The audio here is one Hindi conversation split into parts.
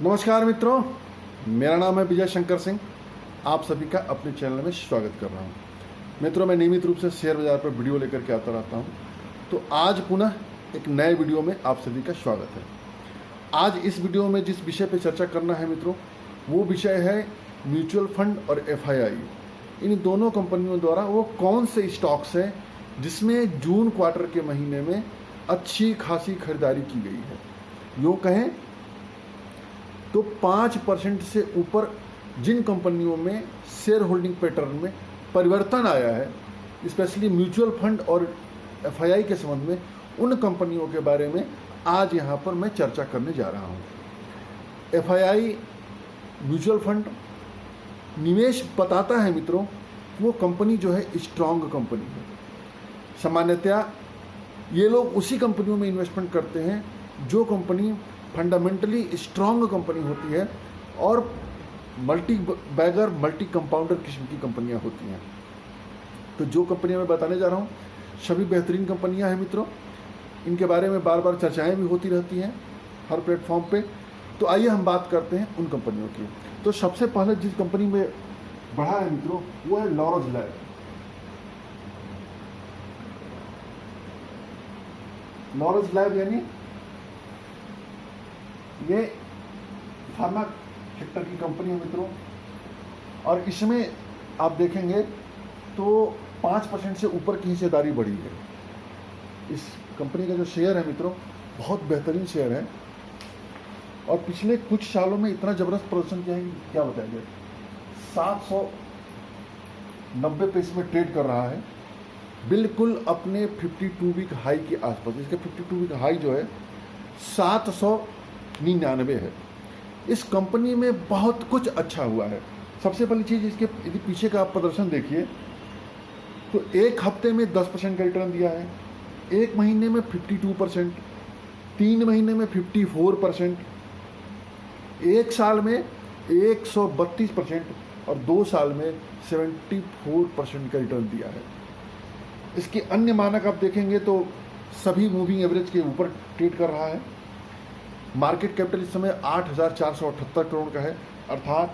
नमस्कार मित्रों, मेरा नाम है विजय शंकर सिंह। आप सभी का अपने चैनल में स्वागत कर रहा हूं। मित्रों, मैं नियमित रूप से शेयर बाजार पर वीडियो लेकर के आता रहता हूं, तो आज पुनः एक नए वीडियो में आप सभी का स्वागत है। आज इस वीडियो में जिस विषय पर चर्चा करना है मित्रों, वो विषय है म्यूचुअल फंड और FII। इन दोनों कंपनियों द्वारा वो कौन से स्टॉक्स हैं जिसमें जून क्वार्टर के महीने में अच्छी खासी खरीदारी की गई है। यूँ कहें तो 5% से ऊपर जिन कंपनियों में शेयर होल्डिंग पैटर्न में परिवर्तन आया है, स्पेशली म्यूचुअल फंड और FII के संबंध में, उन कंपनियों के बारे में आज यहाँ पर मैं चर्चा करने जा रहा हूँ। FII म्यूचुअल फंड निवेश बताता है मित्रों, वो कंपनी जो है स्ट्रांग कंपनी है। सामान्यतया ये लोग उसी कंपनियों में इन्वेस्टमेंट करते हैं जो कंपनी फंडामेंटली स्ट्रांग कंपनी होती है और मल्टी बैगर मल्टी कंपाउंडर किस्म की कंपनियां होती हैं। तो जो कंपनियां मैं बताने जा रहा हूं सभी बेहतरीन कंपनियां हैं मित्रों। इनके बारे में बार बार चर्चाएं भी होती रहती हैं हर प्लेटफॉर्म पे। तो आइए हम बात करते हैं उन कंपनियों की। तो सबसे पहले जिस कंपनी में बढ़ा है मित्रों, वो है लॉरस लैब। लॉरस लैब यानी ये फार्मा सेक्टर की कंपनी है मित्रों, और इसमें आप देखेंगे तो 5% से ऊपर की हिस्सेदारी बढ़ी है। इस कंपनी का जो शेयर है मित्रों, बहुत बेहतरीन शेयर है और पिछले कुछ सालों में इतना ज़बरदस्त प्रदर्शन किया है कि क्या बताएंगे। 790 पे इसमें ट्रेड कर रहा है, बिल्कुल अपने 52 वीक हाई के आसपास। इसका 52 वीक हाई जो है 799 है। इस कंपनी में बहुत कुछ अच्छा हुआ है। सबसे पहली चीज़, इसके यदि पीछे का आप प्रदर्शन देखिए तो एक हफ्ते में 10% का रिटर्न दिया है, एक महीने में 52%, 3 महीने में 54%, एक साल में 132% और 2 साल में 74% का रिटर्न दिया है। इसके अन्य मानक आप देखेंगे तो सभी मूविंग एवरेज के ऊपर ट्रेड कर रहा है। मार्केट कैपिटल इस समय 8,478 करोड़ का है, अर्थात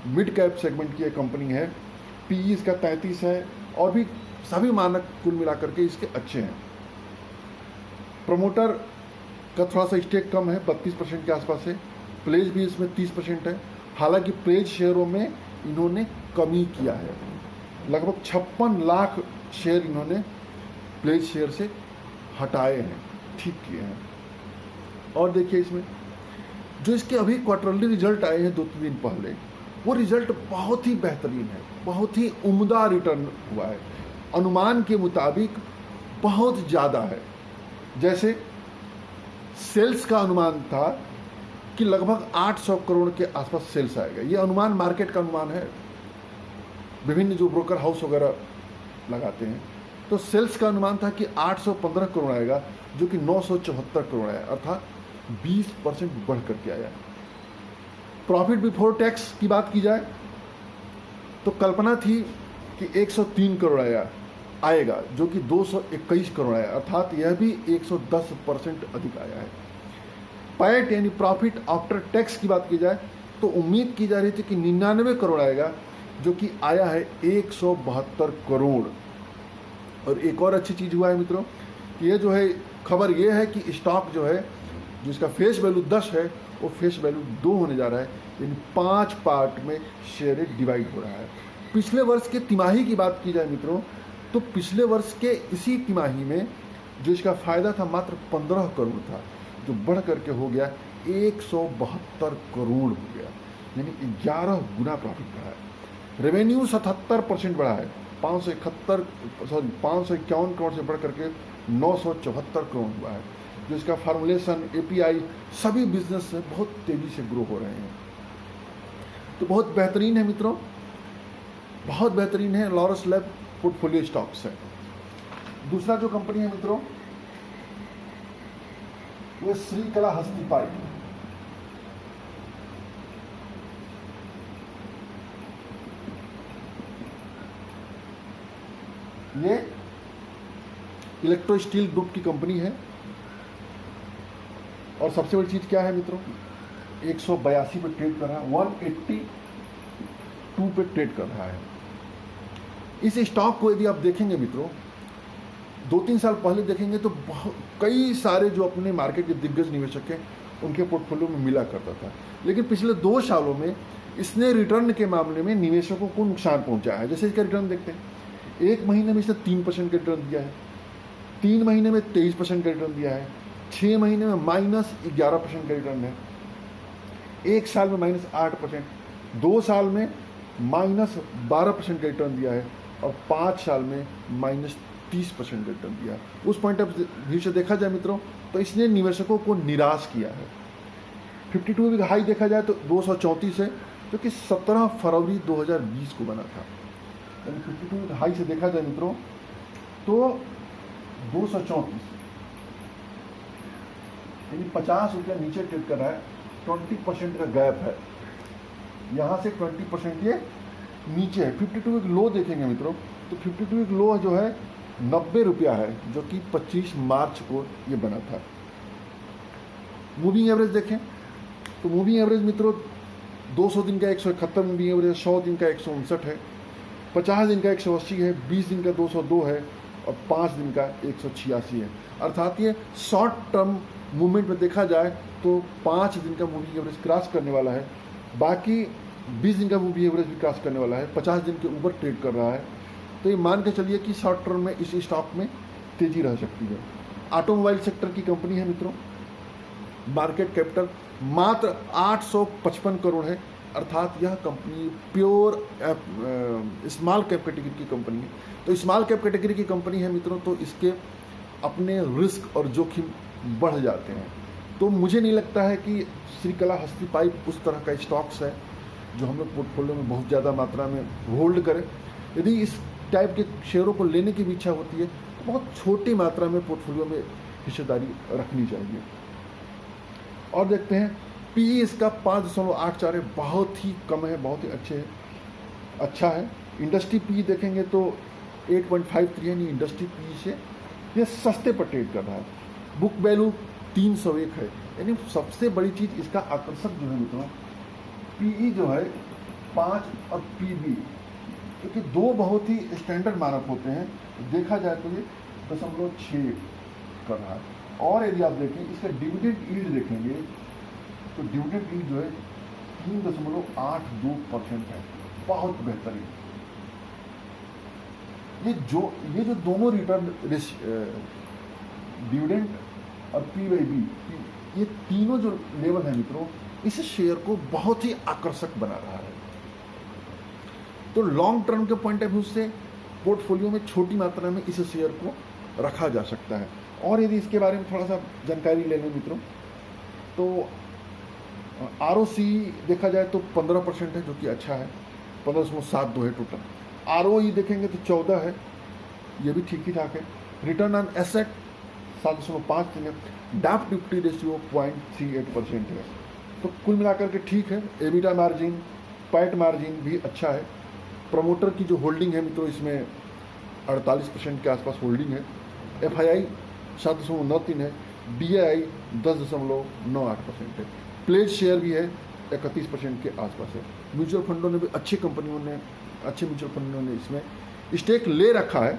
मिड कैप सेगमेंट की एक कंपनी है। PE इसका 33 है और भी सभी मानक कुल मिलाकर के इसके अच्छे हैं। प्रमोटर का थोड़ा सा स्टेक कम है, 32% के आसपास है। प्लेज भी इसमें 30% है। हालांकि प्लेज शेयरों में इन्होंने कमी किया है, लगभग 56 लाख शेयर इन्होंने प्लेज शेयर से हटाए हैं, ठीक किए हैं। और देखिए इसमें जो इसके अभी क्वार्टरली रिजल्ट आए हैं 2-3 दिन पहले, वो रिजल्ट बहुत ही बेहतरीन है, बहुत ही उम्दा रिटर्न हुआ है। अनुमान के मुताबिक बहुत ज़्यादा है। जैसे सेल्स का अनुमान था कि लगभग 800 करोड़ के आसपास सेल्स आएगा। ये अनुमान मार्केट का अनुमान है, विभिन्न जो ब्रोकर हाउस वगैरह लगाते हैं। तो सेल्स का अनुमान था कि 815 करोड़ आएगा, जो कि 974 करोड़ आया, अर्थात 20% बढ़ करके आया। प्रॉफिट बिफोर टैक्स की बात की जाए तो कल्पना थी कि 103 करोड़ आएगा, जो कि 221 करोड़ आया, अर्थात यह भी 110% अधिक आया है। पैट यानी प्रॉफिट आफ्टर टैक्स की बात की जाए तो उम्मीद की जा रही थी कि 99 करोड़ आएगा, जो कि आया है 172 करोड़। और एक और अच्छी चीज़ हुआ है मित्रों कि ये जो है खबर ये है कि स्टॉक जो है, जिसका फेस वैल्यू 10 है, वो फेस वैल्यू 2 होने जा रहा है, यानी 5 पार्ट में शेयर डिवाइड हो रहा है। पिछले वर्ष के तिमाही की बात की जाए मित्रों, तो पिछले वर्ष के इसी तिमाही में जो इसका फ़ायदा था मात्र 15 करोड़ था, जो बढ़ करके हो गया 172 करोड़ हो गया, यानी 11 गुना प्रॉफिट बढ़ा है। रेवेन्यू 77% बढ़ा है, 551 करोड़ से बढ़ करके 974 करोड़ हुआ है। जो इसका फार्मूलेशन, API सभी बिजनेस से बहुत तेज़ी से ग्रो हो रहे हैं। तो बहुत बेहतरीन है मित्रों, बहुत बेहतरीन है। लॉरस लैब पोर्टफोलियो स्टॉक्स है। दूसरा जो कंपनी है मित्रों, वो श्रीकलाहस्ती पाइप। ये इलेक्ट्रो स्टील ग्रुप की कंपनी है। और सबसे बड़ी चीज़ क्या है मित्रों, 182 पे ट्रेड कर रहा है, 182 पे ट्रेड कर रहा है। इस स्टॉक को यदि आप देखेंगे मित्रों, 2-3 साल पहले देखेंगे तो कई सारे जो अपने मार्केट के दिग्गज निवेशक हैं उनके पोर्टफोलियो में मिला करता था, लेकिन पिछले 2 सालों में इसने रिटर्न के मामले में निवेशकों को नुकसान पहुंचाया है। जैसे इसका रिटर्न देखते हैं, 1 महीने में इसने 3% का रिटर्न दिया है, 3 महीने में 23% का रिटर्न दिया है, 6 महीने में -11% का रिटर्न है, 1 साल में -8%, 2 साल में -12% का रिटर्न दिया है और 5 साल में -30% का रिटर्न दिया है। उस पॉइंट ऑफ व्यू से देखा जाए मित्रों तो इसने निवेशकों को निराश किया है। 52 वीक हाई देखा जाए तो 234 है, जो कि 17 फरवरी 2020 को बना था। यानी 52 वीक हाई से देखा जाए मित्रों तो 234, यानी 50 रुपया नीचे ट्रेड कर रहा है। 20% का गैप है, यहाँ से 20% ये नीचे है। 52 वीक लो देखेंगे मित्रों तो 52 वीक लो जो है 90 रुपया है, जो कि 25 मार्च को ये बना था। मूविंग एवरेज देखें तो मूविंग एवरेज मित्रों 200 दिन का 171 मूविंग एवरेज, 100 दिन का 159 है, 50 दिन का 180 है, 20 दिन का 202 है और 5 दिन का 186 है। अर्थात ये शॉर्ट टर्म मूवमेंट में देखा जाए तो 5 दिन का मूविंग एवरेज क्रॉस करने वाला है, बाकी 20 दिन का मूविंग एवरेज भी क्रॉस करने वाला है, 50 दिन के ऊपर ट्रेड कर रहा है। तो ये मान के चलिए कि शॉर्ट टर्म में इस स्टॉक में तेजी रह सकती है। ऑटोमोबाइल सेक्टर की कंपनी है मित्रों, मार्केट कैपिटल मात्र 855 करोड़ है, अर्थात यह company pure small cap category की कंपनी है। तो स्मॉल कैप कैटेगरी की कंपनी है मित्रों, तो इसके अपने रिस्क और जोखिम बढ़ जाते हैं। तो मुझे नहीं लगता है कि श्रीकलाहस्ती पाइप उस तरह का स्टॉक्स है जो हम लोग पोर्टफोलियो में बहुत ज़्यादा मात्रा में होल्ड करें। यदि इस टाइप के शेयरों को लेने की भी इच्छा होती है तो बहुत छोटी मात्रा में पोर्टफोलियो में हिस्सेदारी रखनी चाहिए। और देखते हैं पीई इसका 5.84 है, बहुत ही कम है, बहुत ही अच्छा है। इंडस्ट्री पी देखेंगे तो 8.53 यानी इंडस्ट्री पी से ये सस्ते पर ट्रेड कर रहा है। बुक वैल्यू 301 है, यानी सबसे बड़ी चीज़ इसका आकर्षक जो है मित्रों पीई जो है 5 और पीबी, क्योंकि 2 बहुत ही स्टैंडर्ड मानक होते हैं, देखा जाए तो ये 0.6 कर रहा है। और यदि आप देखें इसका डिविडेंड यील्ड देखेंगे तो डिविडेंड यील्ड जो है 3.82% है, बहुत बेहतरीन। ये जो दोनों रिटर्न डिविडेंड और पी/बी, ये तीनों जो लेवल है मित्रों, इस शेयर को बहुत ही आकर्षक बना रहा है। तो लॉन्ग टर्म के पॉइंट ऑफ व्यू से पोर्टफोलियो में छोटी मात्रा में इस शेयर को रखा जा सकता है। और यदि इसके बारे में थोड़ा सा जानकारी ले लें मित्रों तो ROC देखा जाए तो 15% है, जो कि अच्छा है, 15.72 है टोटल। ROE देखेंगे तो 14 है, ये भी ठीक ही ठाक है। रिटर्न ऑन एसेट 7.5 है, डाफ्ट इक्विटी रेशियो 0.38% है। तो कुल मिलाकर के ठीक है। एबिटा मार्जिन, पैट मार्जिन भी अच्छा है। प्रमोटर की जो होल्डिंग है मित्रों इसमें 48% के आसपास होल्डिंग है। FII 7.93 है, DAI 10.98% है। प्लेज शेयर भी है 31% के आसपास है। म्यूचुअल फंडों ने भी अच्छे म्यूचुअल फंडों ने इसमें स्टेक ले रखा है।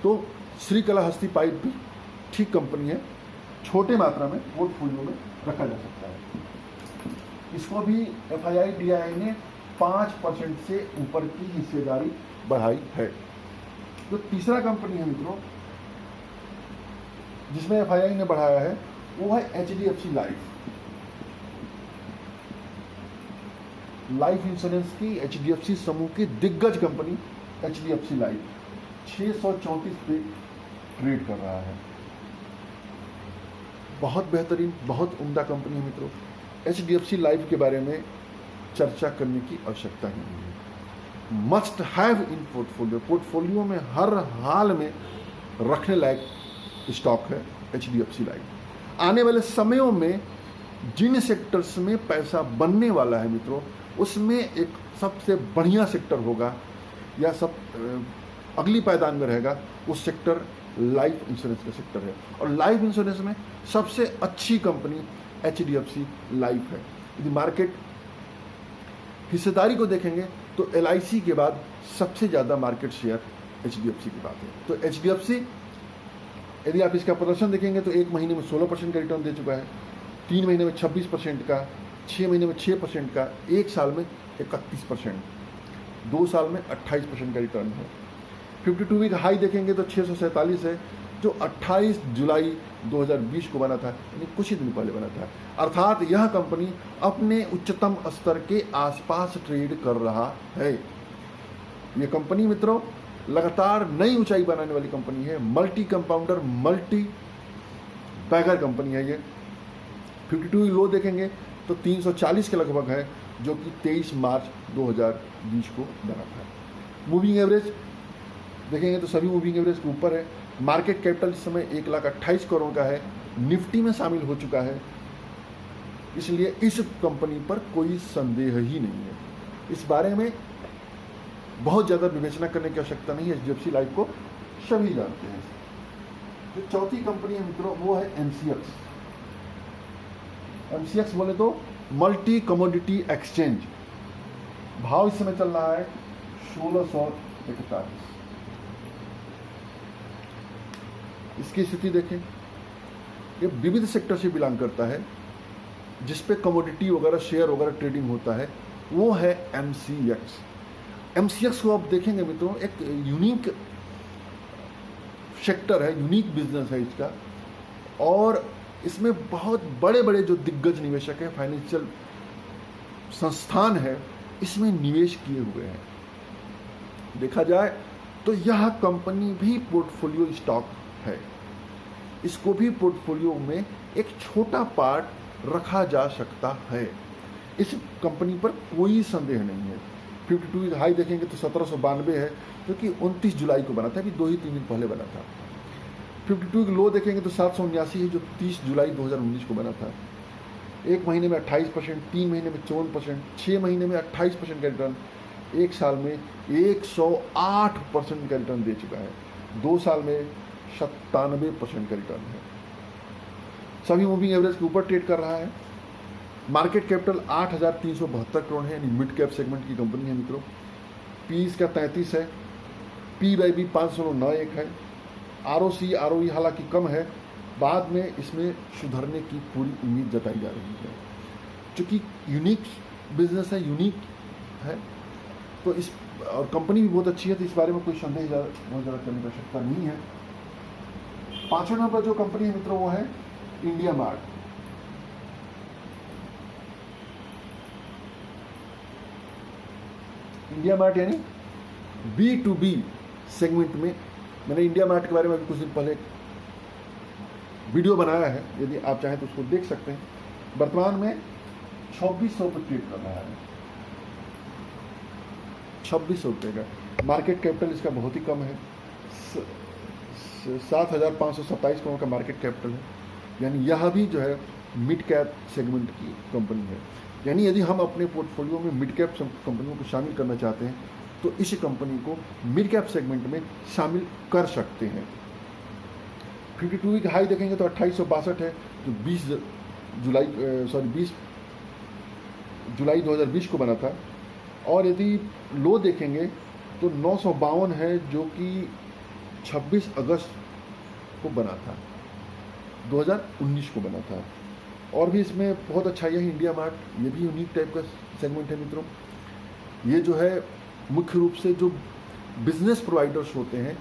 तो श्रीकलाहस्ती पाइप भी ठीक कंपनी है, छोटे मात्रा में पोर्टफोलियो में रखा जा सकता है। इसको भी FII DAI ने 5% से ऊपर की हिस्सेदारी बढ़ाई है। जो तीसरा कंपनी है मित्रों जिसमें FII ने बढ़ाया है वो है HDFC लाइफ इंश्योरेंस की HDFC समूह की दिग्गज कंपनी HDFC लाइफ 634 पे ट्रेड कर रहा है। बहुत बेहतरीन, बहुत उम्दा कंपनी है मित्रों। HDFC लाइफ के बारे में चर्चा करने की आवश्यकता ही नहीं है। मस्ट हैव इन पोर्टफोलियो में हर हाल में रखने लायक स्टॉक है HDFC लाइफ। आने वाले समयों में जिन सेक्टर्स में पैसा बनने वाला है मित्रों उसमें एक सबसे बढ़िया सेक्टर होगा या सब अगली पायदान में रहेगा, उस सेक्टर लाइफ इंश्योरेंस का सेक्टर है। और लाइफ इंश्योरेंस में सबसे अच्छी कंपनी HDFC लाइफ है। यदि मार्केट हिस्सेदारी को देखेंगे तो LIC के बाद सबसे ज़्यादा मार्केट शेयर HDFC की बात है। तो HDFC यदि आप इसका प्रदर्शन देखेंगे तो 1 महीने में 16% का रिटर्न दे चुका है, 3 महीने में 26% का, 6 महीने में 6% का, 1 साल में 31%, 2 साल में 28% का रिटर्न है। 52 वीक हाई देखेंगे तो 647 है, जो 28 जुलाई 2020 को बना था, यानी कुछ ही दिन पहले बना था। अर्थात यह कंपनी अपने उच्चतम स्तर के आसपास ट्रेड कर रहा है। यह कंपनी मित्रों लगातार नई ऊंचाई बनाने वाली कंपनी है, multi compounder, multi bagger company है ये। 52 लो देखेंगे तो 340 के लगभग है, जो कि 23 मार्च 2020 को बना था। मूविंग एवरेज देखेंगे तो सभी मूविंग एवरेज के ऊपर है। मार्केट कैपिटल इस समय 1,28,00,000 करोड़ का है, निफ्टी में शामिल हो चुका है, इसलिए इस कंपनी पर कोई संदेह ही नहीं है। इस बारे में बहुत ज़्यादा विवेचना करने की आवश्यकता नहीं है, HDFC लाइफ को सभी जानते हैं। जो चौथी कंपनी है मित्रों वो है MCX। MCX बोले तो मल्टी कमोडिटी एक्सचेंज। भाव इस समय चल रहा है 1641। इसकी स्थिति देखें, ये विविध सेक्टर से बिलोंग करता है, जिस पे कमोडिटी वगैरह शेयर वगैरह ट्रेडिंग होता है, वो है MCX। MCX को आप देखेंगे मित्रों, एक यूनिक सेक्टर है, यूनिक बिजनेस है इसका, और इसमें बहुत बड़े बड़े जो दिग्गज निवेशक हैं, फाइनेंशियल संस्थान है, इसमें निवेश किए हुए हैं। देखा जाए तो यह कंपनी भी पोर्टफोलियो स्टॉक है, इसको भी पोर्टफोलियो में एक छोटा पार्ट रखा जा सकता है। इस कंपनी पर कोई संदेह नहीं है। 52 हाई देखेंगे तो 1792 है, जो कि 29 जुलाई को बना था, अभी 2-3 दिन पहले बना था। 52 लो देखेंगे तो 779 है, जो 30 जुलाई 2019 को बना था। 1 महीने में 28%, 3 महीने में 54%, 6 महीने में 28% का रिटर्न, 1 साल में 108% का रिटर्न दे चुका है, 2 साल में 97% का रिटर्न है। सभी मूविंग एवरेज के ऊपर ट्रेड कर रहा है। मार्केट कैपिटल 8,372 करोड़ है, यानी मिड कैप सेगमेंट की कंपनी है मित्रों। पी इसका 33 है, P/B 591 है। ROC ROE हालांकि कम है, बाद में इसमें सुधरने की पूरी उम्मीद जताई जा रही है। चूँकि यूनिक बिजनेस है, यूनिक है, तो इस और कंपनी भी बहुत अच्छी है, तो इस बारे में कोई संदेह बहुत ज़्यादा करने की आवश्यकता नहीं है। 5वें नंबर पर जो कंपनी है मित्रों वो है इंडिया मार्ट। इंडिया मार्ट यानी B2B सेगमेंट में, मैंने इंडिया मार्ट के बारे में अभी कुछ दिन पहले वीडियो बनाया है, यदि आप चाहें तो उसको देख सकते हैं। वर्तमान में 2600 पर ट्रेड कर रहा है, 2600 रुपये का। मार्केट कैपिटल इसका बहुत ही कम है, 7,527 करोड़ का मार्केट कैपिटल है, यानी यह भी जो है मिड कैप सेगमेंट की कंपनी है। यानी यदि हम अपने पोर्टफोलियो में मिड कैप कंपनियों को शामिल करना चाहते हैं तो इस कंपनी को मिड कैप सेगमेंट में शामिल कर सकते हैं। 52 वीक हाई देखेंगे तो 2862 है, जो 20 जुलाई 2020 को बना था। और यदि लो देखेंगे तो 952 है, जो कि 26 अगस्त को बना था, 2019 को बना था। और भी इसमें बहुत अच्छा यह इंडिया मार्ट, ये भी यूनिक टाइप का सेगमेंट है मित्रों। ये जो है मुख्य रूप से जो बिजनेस प्रोवाइडर्स होते हैं,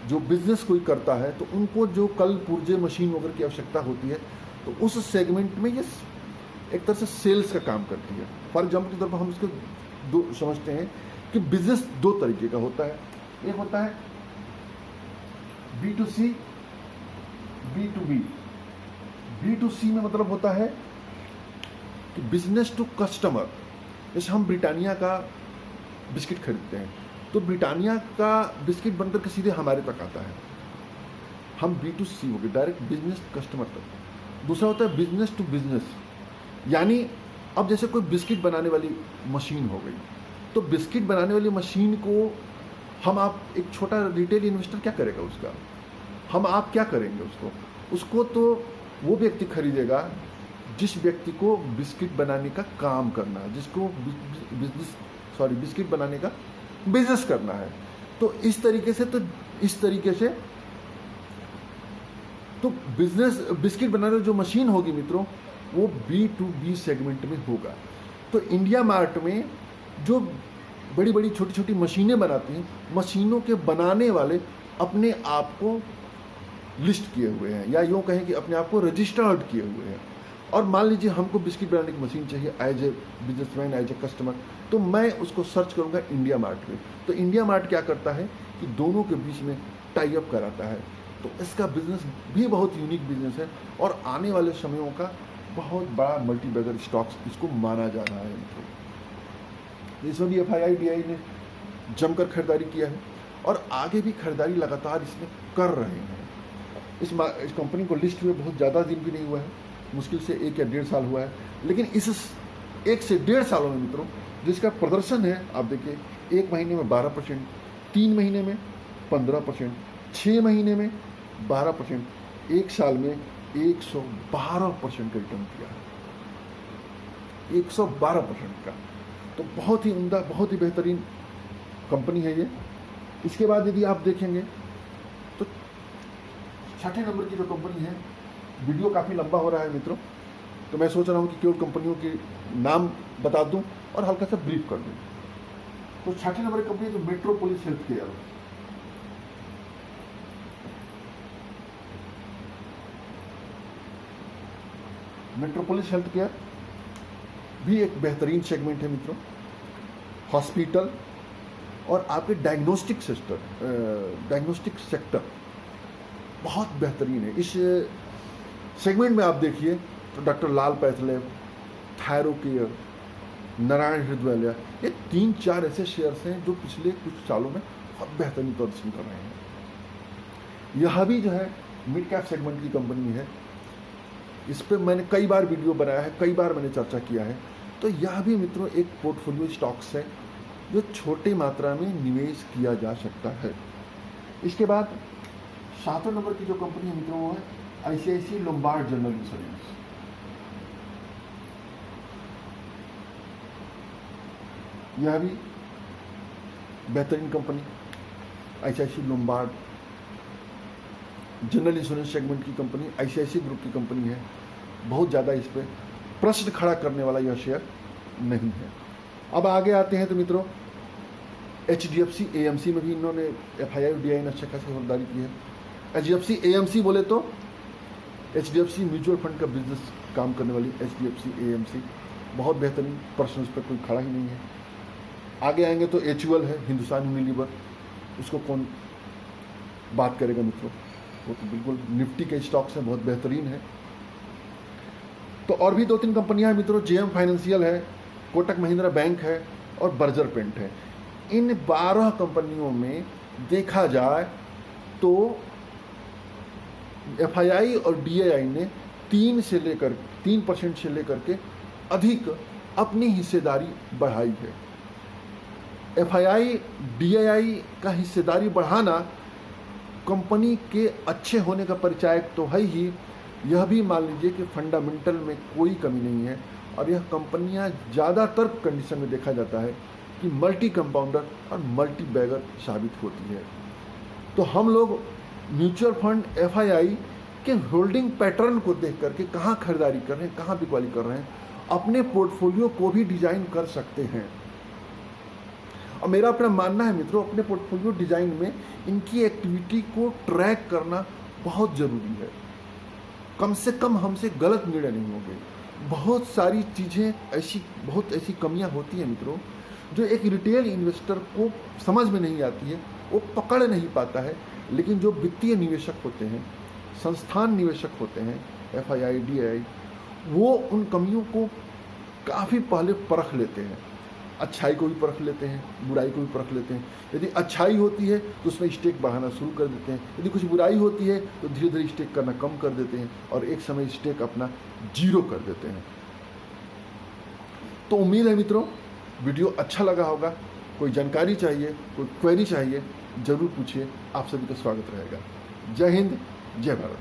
जो बिजनेस कोई करता है तो उनको जो कल पुर्जे मशीन वगैरह की आवश्यकता होती है, तो उस सेगमेंट में ये एक तरह से सेल्स का काम करती है। फॉर एग्जाम्पल के तौर पर हम इसको दो समझते हैं कि बिजनेस 2 तरीके का होता है। एक होता है B2C, B2B। B2C में मतलब होता है कि बिजनेस टू कस्टमर। जैसे हम ब्रिटानिया का बिस्किट खरीदते हैं, तो ब्रिटानिया का बिस्किट बनकर के सीधे हमारे तक आता है, हम B2C हो गए, डायरेक्ट बिजनेस कस्टमर तक। दूसरा होता है बिजनेस टू बिजनेस, यानी अब जैसे कोई बिस्किट बनाने वाली मशीन हो गई, तो बिस्किट बनाने वाली मशीन को हम आप एक छोटा रिटेल इन्वेस्टर क्या करेगा उसका, हम आप क्या करेंगे उसको तो वो व्यक्ति खरीदेगा जिस व्यक्ति को बिस्किट बनाने का काम करना है, जिसको बिस्किट बनाने का बिजनेस करना है, तो इस तरीके से तो बिजनेस बिस्किट बनाने जो मशीन होगी मित्रों, वो B2B सेगमेंट में होगा। तो इंडिया मार्ट में जो बड़ी बड़ी छोटी छोटी मशीनें बनाती हैं, मशीनों के बनाने वाले अपने आप को लिस्ट किए हुए हैं, या यूँ कहें कि अपने आप को रजिस्टर्ड किए हुए हैं। और मान लीजिए हमको बिस्किट बनाने की मशीन चाहिए as a businessman, as a customer, तो मैं उसको सर्च करूंगा इंडिया मार्ट में। तो इंडिया मार्ट क्या करता है कि दोनों के बीच में टाई अप कराता है। तो इसका बिजनेस भी बहुत यूनिक बिजनेस है और आने वाले समयों का बहुत बड़ा मल्टीबैगर स्टॉक्स इसको माना जा रहा है। इसमें भी FII-DI ने जमकर खरीदारी किया है और आगे भी खरीदारी लगातार इसमें कर रहे हैं। इस कंपनी को लिस्ट में बहुत ज़्यादा दिन भी नहीं हुआ है, मुश्किल से 1 या 1.5 साल हुआ है, लेकिन इस 1 से 1.5 सालों में मित्रों जिसका प्रदर्शन है, आप देखिए 1 महीने में 12%, 3 महीने में 15%, 6 महीने में 12%, 1 साल में 112% का रिटर्न किया है, 112% का। तो बहुत ही उम्दा, बहुत ही बेहतरीन कंपनी है ये। इसके बाद यदि आप देखेंगे तो 6ठे नंबर की जो कंपनी है, वीडियो काफ़ी लंबा हो रहा है मित्रों, तो मैं सोच रहा हूँ कि केवल कंपनियों के नाम बता दूं और हल्का सा ब्रीफ कर दूं। तो 6ठे नंबर की कंपनी जो metropolis health care, metropolis health care भी एक बेहतरीन सेगमेंट है मित्रों। हॉस्पिटल और आपके डायग्नोस्टिक सेक्टर बहुत बेहतरीन है। इस सेगमेंट में आप देखिए तो डॉक्टर लाल पैथलैब, थायरोकेयर, नारायण हृदयालय, ये 3-4 ऐसे शेयर्स हैं जो पिछले कुछ सालों में बहुत बेहतरीन प्रदर्शन कर रहे हैं। यह भी जो है मिड कैप सेगमेंट की कंपनी है, इस पर मैंने कई बार वीडियो बनाया है, कई बार मैंने चर्चा किया है। तो यह भी मित्रों एक पोर्टफोलियो स्टॉक्स है जो छोटी मात्रा में निवेश किया जा सकता है। इसके बाद 7वें नंबर की जो कंपनी है मित्रों वो है ICICI लोम्बार्ड जनरल इंश्योरेंस। यह भी बेहतरीन company, ICICI Lombard general insurance segment की कंपनी, ICICI ग्रुप की कंपनी है। बहुत ज़्यादा इस पर प्रश्न खड़ा करने वाला यह शेयर नहीं है। अब आगे आते हैं तो मित्रों HDFC AMC में भी इन्होंने FII-DI ने अच्छा खासी खरीदारी की है। HDFC AMC बोले तो HDFC म्यूचुअल फंड का बिजनेस काम करने वाली HDFC AMC बहुत बेहतरीन, प्रश्न उस पर कोई खड़ा ही नहीं है। आगे आएंगे तो HUL है, हिंदुस्तान यूनिलीवर, उसको कौन बात करेगा मित्रों, वो तो बिल्कुल निफ्टी के स्टॉक्स हैं, बहुत बेहतरीन है। तो और भी 2-3 कंपनियां हैं मित्रों, JM फाइनेंशियल है, कोटक महिंद्रा बैंक है और बर्जर पेंट है। इन 12 कंपनियों में देखा जाए तो FII और DII ने 3% से लेकर के अधिक अपनी हिस्सेदारी बढ़ाई है। FII DII का हिस्सेदारी बढ़ाना कंपनी के अच्छे होने का परिचायक तो है ही, यह भी मान लीजिए कि फंडामेंटल में कोई कमी नहीं है और यह कंपनियां ज़्यादातर कंडीशन में देखा जाता है कि मल्टी कंपाउंडर और मल्टी बैगर साबित होती है। तो हम लोग म्यूचुअल फंड FII के होल्डिंग पैटर्न को देख करके कहाँ खरीदारी कर रहे हैं, कहाँ बिकवाली कर रहे हैं, अपने पोर्टफोलियो को भी डिजाइन कर सकते हैं। और मेरा अपना मानना है मित्रों, अपने पोर्टफोलियो डिजाइन में इनकी एक्टिविटी को ट्रैक करना बहुत ज़रूरी है। कम से कम हमसे गलत निर्णय नहीं होंगे। बहुत सारी चीज़ें बहुत ऐसी कमियां होती हैं मित्रों जो एक रिटेल इन्वेस्टर को समझ में नहीं आती है, वो पकड़ नहीं पाता है। लेकिन जो वित्तीय निवेशक होते हैं, संस्थान निवेशक होते हैं, FII DII, वो उन कमियों को काफ़ी पहले परख लेते हैं। अच्छाई को भी परख लेते हैं, बुराई को भी परख लेते हैं। यदि अच्छाई होती है तो उसमें स्टेक बढ़ाना शुरू कर देते हैं, यदि कुछ बुराई होती है तो धीरे धीरे स्टेक करना कम कर देते हैं और एक समय स्टेक अपना 0 कर देते हैं। तो उम्मीद है मित्रों वीडियो अच्छा लगा होगा। कोई जानकारी चाहिए, कोई क्वेरी चाहिए, ज़रूर पूछिए, आप सभी का स्वागत रहेगा। जय हिंद, जय भारत।